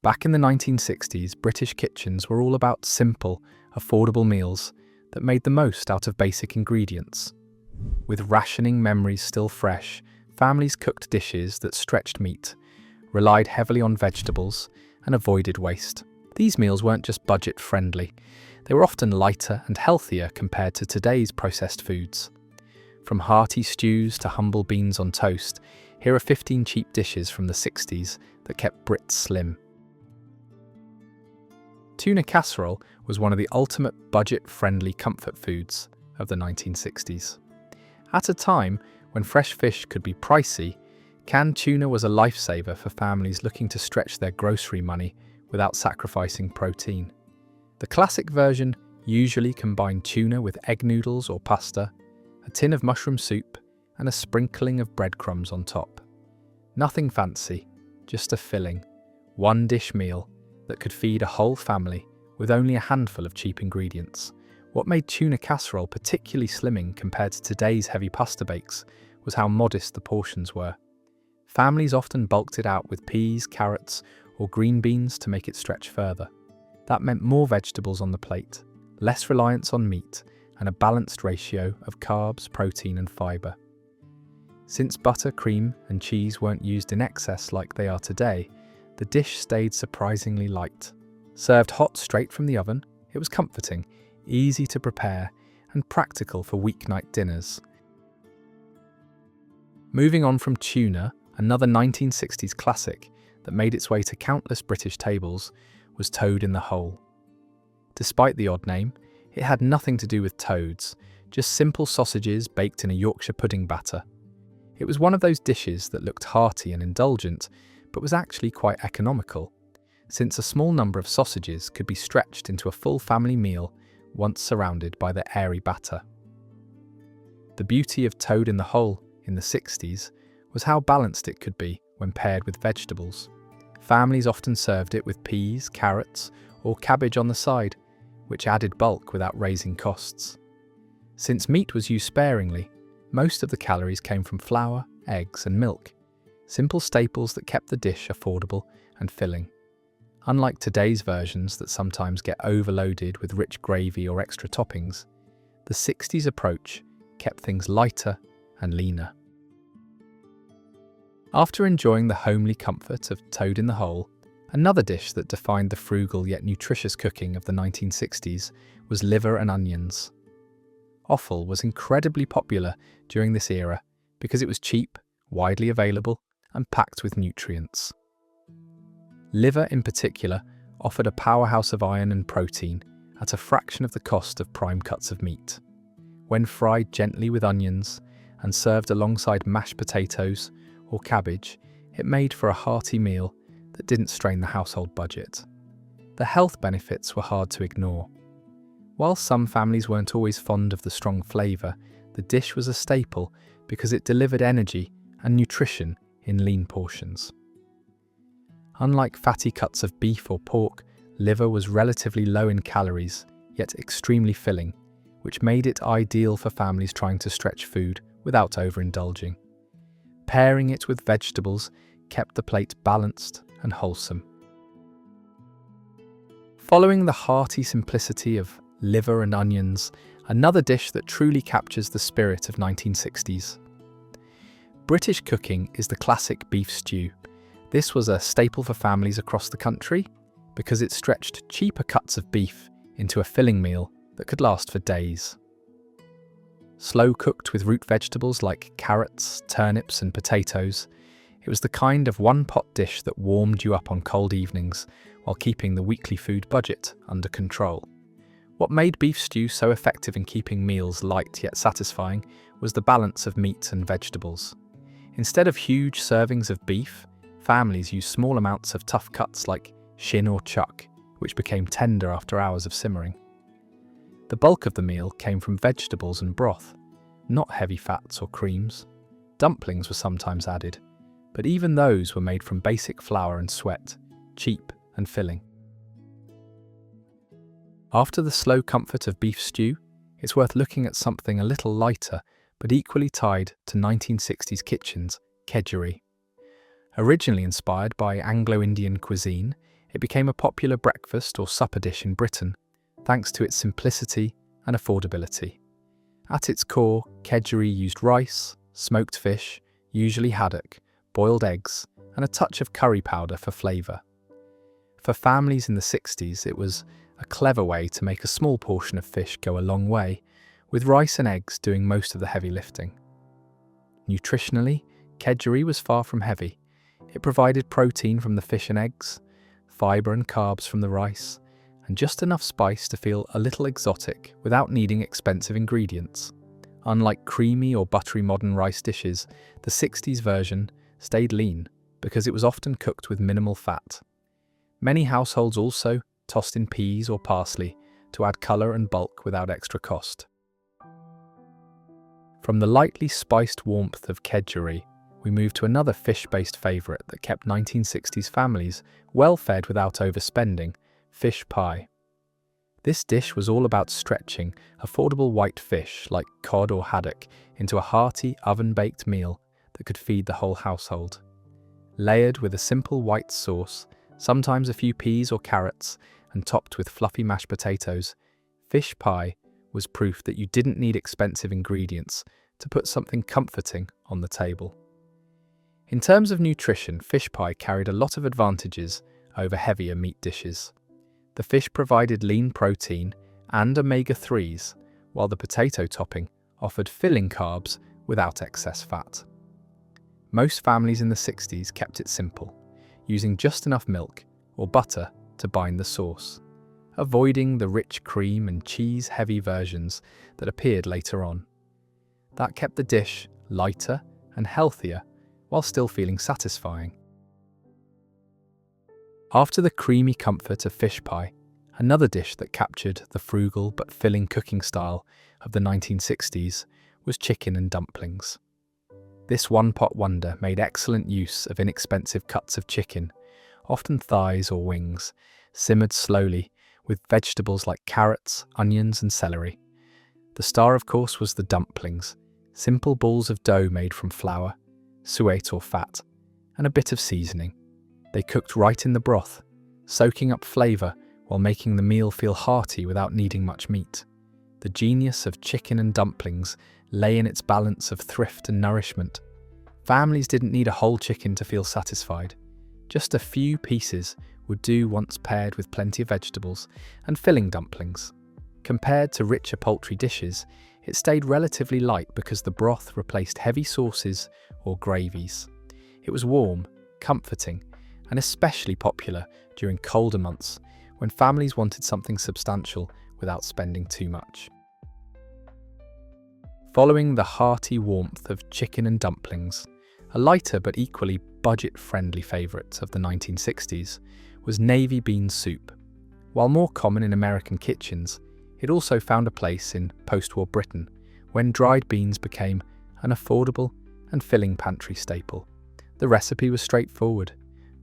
Back in the 1960s, British kitchens were all about simple, affordable meals that made the most out of basic ingredients. With rationing memories still fresh, families cooked dishes that stretched meat, relied heavily on vegetables, and avoided waste. These meals weren't just budget-friendly, they were often lighter and healthier compared to today's processed foods. From hearty stews to humble beans on toast, here are 15 cheap dishes from the 60s that kept Brits slim. Tuna casserole was one of the ultimate budget-friendly comfort foods of the 1960s. At a time when fresh fish could be pricey, canned tuna was a lifesaver for families looking to stretch their grocery money without sacrificing protein. The classic version usually combined tuna with egg noodles or pasta, a tin of mushroom soup, and a sprinkling of breadcrumbs on top. Nothing fancy, just a filling, one-dish meal that could feed a whole family with only a handful of cheap ingredients. What made tuna casserole particularly slimming compared to today's heavy pasta bakes was how modest the portions were. Families often bulked it out with peas, carrots, or green beans to make it stretch further. That meant more vegetables on the plate, less reliance on meat, and a balanced ratio of carbs, protein, and fibre. Since butter, cream, and cheese weren't used in excess like they are today, the dish stayed surprisingly light. Served hot straight from the oven, it was comforting, easy to prepare, and practical for weeknight dinners. Moving on from tuna, another 1960s classic that made its way to countless British tables was toad in the hole. Despite the odd name, it had nothing to do with toads, just simple sausages baked in a Yorkshire pudding batter. It was one of those dishes that looked hearty and indulgent, but was actually quite economical, since a small number of sausages could be stretched into a full family meal once surrounded by the airy batter. The beauty of toad in the hole in the 60s was how balanced it could be when paired with vegetables. Families often served it with peas, carrots, or cabbage on the side, which added bulk without raising costs. Since meat was used sparingly, most of the calories came from flour, eggs, and milk, simple staples that kept the dish affordable and filling. Unlike today's versions that sometimes get overloaded with rich gravy or extra toppings, the 60s approach kept things lighter and leaner. After enjoying the homely comfort of toad in the hole, another dish that defined the frugal yet nutritious cooking of the 1960s was liver and onions. Offal was incredibly popular during this era because it was cheap, widely available, and packed with nutrients. Liver, in particular, offered a powerhouse of iron and protein at a fraction of the cost of prime cuts of meat. When fried gently with onions and served alongside mashed potatoes or cabbage, it made for a hearty meal that didn't strain the household budget. The health benefits were hard to ignore. While some families weren't always fond of the strong flavour, the dish was a staple because it delivered energy and nutrition in lean portions. Unlike fatty cuts of beef or pork, liver was relatively low in calories, yet extremely filling, which made it ideal for families trying to stretch food without overindulging. Pairing it with vegetables kept the plate balanced and wholesome. Following the hearty simplicity of liver and onions, another dish that truly captures the spirit of 1960s. British cooking is the classic beef stew. This was a staple for families across the country because it stretched cheaper cuts of beef into a filling meal that could last for days. Slow cooked with root vegetables like carrots, turnips, and potatoes, it was the kind of one-pot dish that warmed you up on cold evenings while keeping the weekly food budget under control. What made beef stew so effective in keeping meals light yet satisfying was the balance of meat and vegetables. Instead of huge servings of beef, families used small amounts of tough cuts like shin or chuck, which became tender after hours of simmering. The bulk of the meal came from vegetables and broth, not heavy fats or creams. Dumplings were sometimes added, but even those were made from basic flour and sweat, cheap and filling. After the slow comfort of beef stew, it's worth looking at something a little lighter but equally tied to 1960s kitchens, Kedegree. Originally inspired by Anglo-Indian cuisine, It became a popular breakfast or supper dish in Britain, thanks to its simplicity and affordability. At its core, Kedegree used rice, smoked fish, usually haddock, boiled eggs, and a touch of curry powder for flavour. For families in the 60s, it was a clever way to make a small portion of fish go a long way, with rice and eggs doing most of the heavy lifting. Nutritionally, Kedegree was far from heavy. It provided protein from the fish and eggs, fibre and carbs from the rice, and just enough spice to feel a little exotic without needing expensive ingredients. Unlike creamy or buttery modern rice dishes, the 60s version stayed lean because it was often cooked with minimal fat. Many households also tossed in peas or parsley to add colour and bulk without extra cost. From the lightly spiced warmth of Kedegree, we move to another fish-based favourite that kept 1960s families well fed without overspending: fish pie. This dish was all about stretching affordable white fish like cod or haddock into a hearty, oven-baked meal that could feed the whole household. Layered with a simple white sauce, sometimes a few peas or carrots, and topped with fluffy mashed potatoes, fish pie was proof that you didn't need expensive ingredients to put something comforting on the table. In terms of nutrition, fish pie carried a lot of advantages over heavier meat dishes. The fish provided lean protein and omega-3s, while the potato topping offered filling carbs without excess fat. Most families in the 60s kept it simple, using just enough milk or butter to bind the sauce, avoiding the rich cream and cheese-heavy versions that appeared later on. That kept the dish lighter and healthier while still feeling satisfying. After the creamy comfort of fish pie, another dish that captured the frugal but filling cooking style of the 1960s was chicken and dumplings. This one-pot wonder made excellent use of inexpensive cuts of chicken, often thighs or wings, simmered slowly with vegetables like carrots, onions and celery. The star, of course, was the dumplings, simple balls of dough made from flour, suet or fat, and a bit of seasoning. They cooked right in the broth, soaking up flavour while making the meal feel hearty without needing much meat. The genius of chicken and dumplings lay in its balance of thrift and nourishment. Families didn't need a whole chicken to feel satisfied. Just a few pieces would do once paired with plenty of vegetables and filling dumplings. Compared to richer poultry dishes, it stayed relatively light because the broth replaced heavy sauces or gravies. It was warm, comforting, and especially popular during colder months when families wanted something substantial without spending too much. Following the hearty warmth of chicken and dumplings, a lighter but equally budget-friendly favourite of the 1960s was navy bean soup. While more common in American kitchens, it also found a place in post-war Britain when dried beans became an affordable and filling pantry staple. The recipe was straightforward.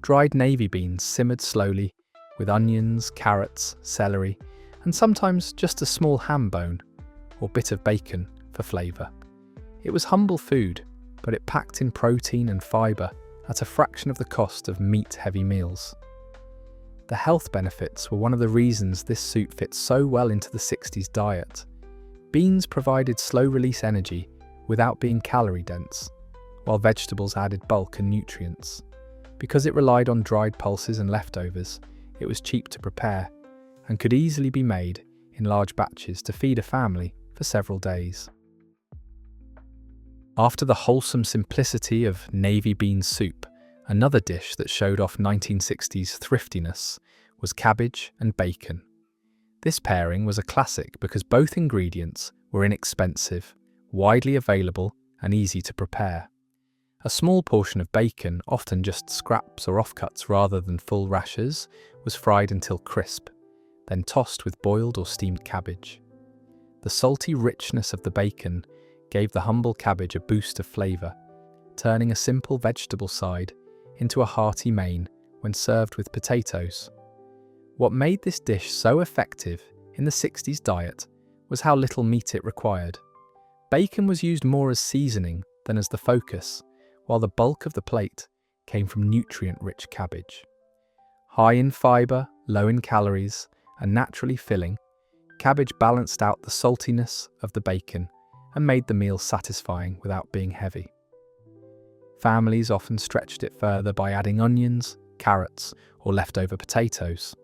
Dried navy beans simmered slowly with onions, carrots, celery, and sometimes just a small ham bone or bit of bacon for flavour. It was humble food, but it packed in protein and fibre at a fraction of the cost of meat-heavy meals. The health benefits were one of the reasons this soup fit so well into the 60s diet. Beans provided slow-release energy without being calorie-dense, while vegetables added bulk and nutrients. Because it relied on dried pulses and leftovers, it was cheap to prepare and could easily be made in large batches to feed a family for several days. After the wholesome simplicity of navy bean soup, another dish that showed off 1960s thriftiness was cabbage and bacon. This pairing was a classic because both ingredients were inexpensive, widely available, and easy to prepare. A small portion of bacon, often just scraps or offcuts rather than full rashers, was fried until crisp, then tossed with boiled or steamed cabbage. The salty richness of the bacon gave the humble cabbage a boost of flavour, turning a simple vegetable side into a hearty main when served with potatoes. What made this dish so effective in the 60s diet was how little meat it required. Bacon was used more as seasoning than as the focus, while the bulk of the plate came from nutrient-rich cabbage. High in fibre, low in calories, and naturally filling, cabbage balanced out the saltiness of the bacon and made the meal satisfying without being heavy. Families often stretched it further by adding onions, carrots, or leftover potatoes.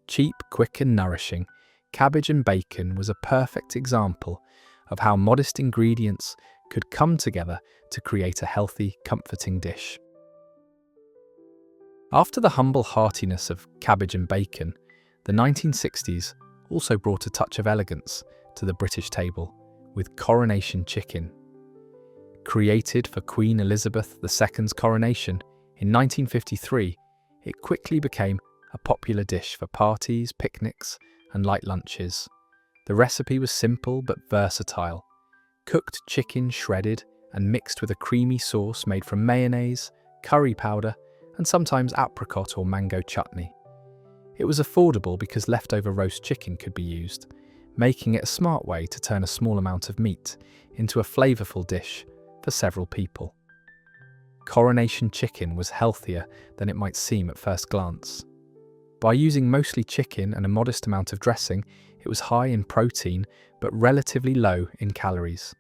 Cheap, quick, and nourishing, cabbage and bacon was a perfect example of how modest ingredients could come together to create a healthy, comforting dish. After the humble heartiness of cabbage and bacon, the 1960s also brought a touch of elegance to the British table with Coronation Chicken. Created for Queen Elizabeth II's coronation in 1953, it quickly became a popular dish for parties, picnics, and light lunches. The recipe was simple but versatile. Cooked chicken shredded and mixed with a creamy sauce made from mayonnaise, curry powder, and sometimes apricot or mango chutney. It was affordable because leftover roast chicken could be used, making it a smart way to turn a small amount of meat into a flavourful dish for several people. Coronation Chicken was healthier than it might seem at first glance. By using mostly chicken and a modest amount of dressing, it was high in protein but relatively low in calories,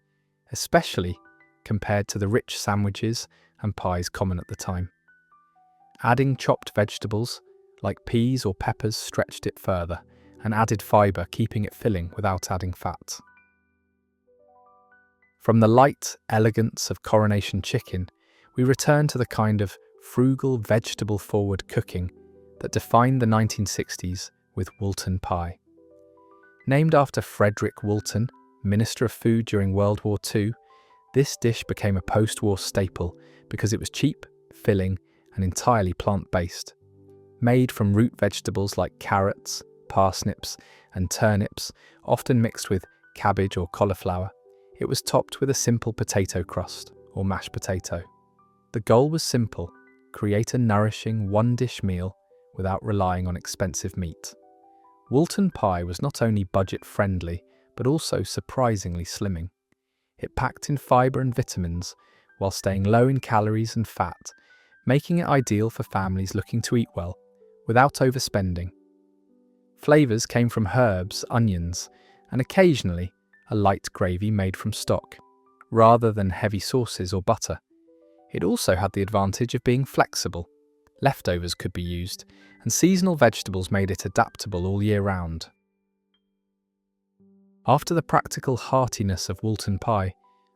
especially compared to the rich sandwiches and pies common at the time. Adding chopped vegetables like peas or peppers stretched it further and added fibre, keeping it filling without adding fat. From the light elegance of Coronation Chicken, we return to the kind of frugal, vegetable-forward cooking that defined the 1960s with Woolton Pie. Named after Frederick Woolton, Minister of Food during World War II, this dish became a post-war staple because it was cheap, filling, and entirely plant-based. Made from root vegetables like carrots, parsnips, and turnips, often mixed with cabbage or cauliflower, it was topped with a simple potato crust or mashed potato. The goal was simple: create a nourishing one-dish meal without relying on expensive meat. Woolton Pie was not only budget-friendly, but also surprisingly slimming. It packed in fibre and vitamins while staying low in calories and fat, making it ideal for families looking to eat well without overspending. Flavours came from herbs, onions, and occasionally a light gravy made from stock, rather than heavy sauces or butter. It also had the advantage of being flexible. Leftovers could be used, and seasonal vegetables made it adaptable all year round. After the practical heartiness of Woolton Pie,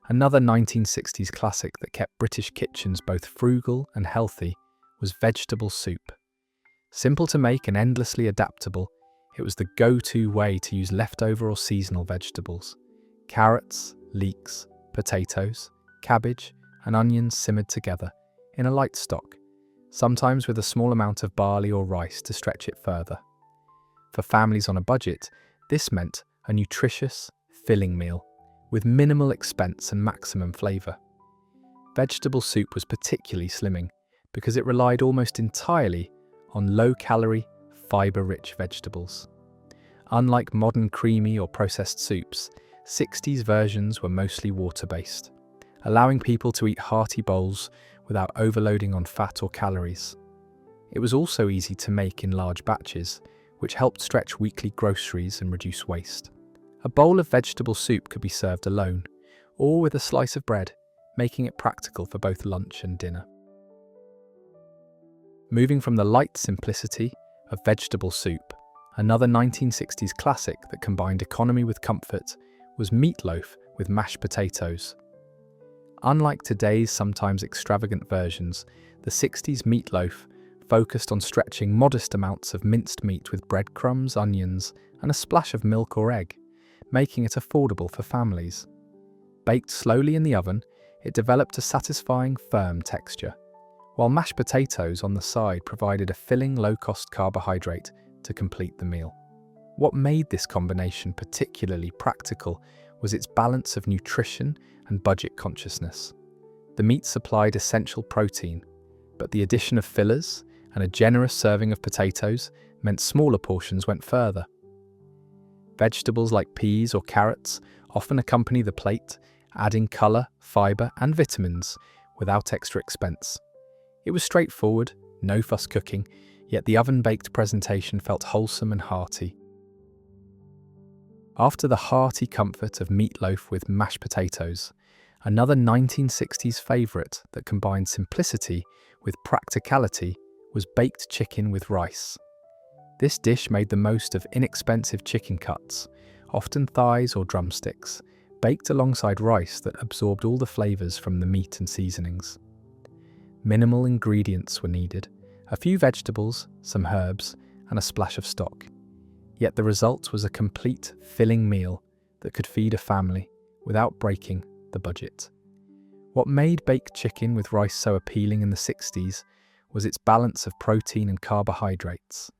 another 1960s classic that kept British kitchens both frugal and healthy was vegetable soup. Simple to make and endlessly adaptable, it was the go-to way to use leftover or seasonal vegetables. Carrots, leeks, potatoes, cabbage, and onions simmered together in a light stock, sometimes with a small amount of barley or rice to stretch it further. For families on a budget, this meant a nutritious, filling meal with minimal expense and maximum flavour. Vegetable soup was particularly slimming because it relied almost entirely on low-calorie, fibre-rich vegetables. Unlike modern creamy or processed soups, 60s versions were mostly water-based, allowing people to eat hearty bowls without overloading on fat or calories. It was also easy to make in large batches, which helped stretch weekly groceries and reduce waste. A bowl of vegetable soup could be served alone, or with a slice of bread, making it practical for both lunch and dinner. Moving from the light simplicity of vegetable soup, another 1960s classic that combined economy with comfort was meatloaf with mashed potatoes. Unlike today's sometimes extravagant versions, the 60s meatloaf focused on stretching modest amounts of minced meat with breadcrumbs, onions, and a splash of milk or egg, making it affordable for families. Baked slowly in the oven, it developed a satisfying, firm texture, while mashed potatoes on the side provided a filling, low-cost carbohydrate to complete the meal. What made this combination particularly practical was its balance of nutrition and budget consciousness. The meat supplied essential protein, but the addition of fillers and a generous serving of potatoes meant smaller portions went further. Vegetables like peas or carrots often accompany the plate, adding colour, fibre, and vitamins without extra expense. It was straightforward, no fuss cooking, yet the oven-baked presentation felt wholesome and hearty. After the hearty comfort of meatloaf with mashed potatoes, another 1960s favourite that combined simplicity with practicality was baked chicken with rice. This dish made the most of inexpensive chicken cuts, often thighs or drumsticks, baked alongside rice that absorbed all the flavours from the meat and seasonings. Minimal ingredients were needed, a few vegetables, some herbs, and a splash of stock. Yet the result was a complete, filling meal that could feed a family without breaking the budget. What made baked chicken with rice so appealing in the 60s was its balance of protein and carbohydrates.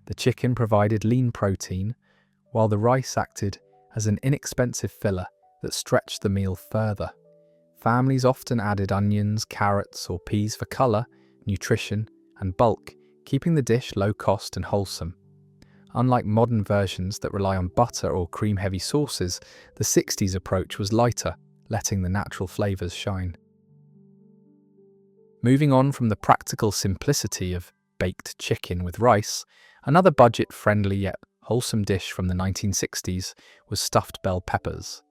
The chicken provided lean protein, while the rice acted as an inexpensive filler that stretched the meal further. Families often added onions, carrots, or peas for colour, nutrition, and bulk, keeping the dish low cost and wholesome. Unlike modern versions that rely on butter or cream-heavy sauces, the 60s approach was lighter, letting the natural flavours shine. Moving on from the practical simplicity of baked chicken with rice, another budget-friendly yet wholesome dish from the 1960s was stuffed bell peppers.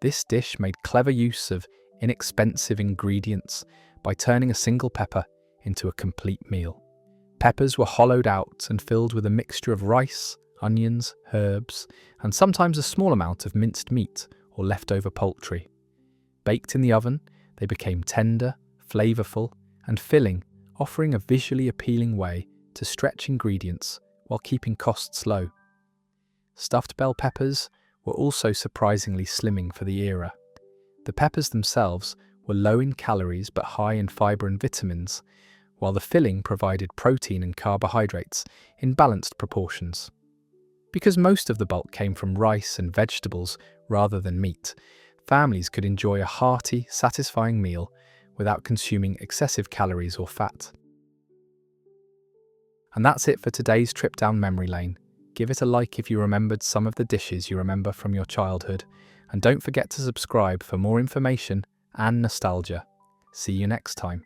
This dish made clever use of inexpensive ingredients by turning a single pepper into a complete meal. Peppers were hollowed out and filled with a mixture of rice, onions, herbs, and sometimes a small amount of minced meat or leftover poultry. Baked in the oven, they became tender, flavourful, and filling, offering a visually appealing way to stretch ingredients while keeping costs low. Stuffed bell peppers were also surprisingly slimming for the era. The peppers themselves were low in calories but high in fibre and vitamins, while the filling provided protein and carbohydrates in balanced proportions. Because most of the bulk came from rice and vegetables rather than meat, families could enjoy a hearty, satisfying meal without consuming excessive calories or fat. And that's it for today's trip down memory lane. Give it a like if you remembered some of the dishes you remember from your childhood, and don't forget to subscribe for more information and nostalgia. See you next time.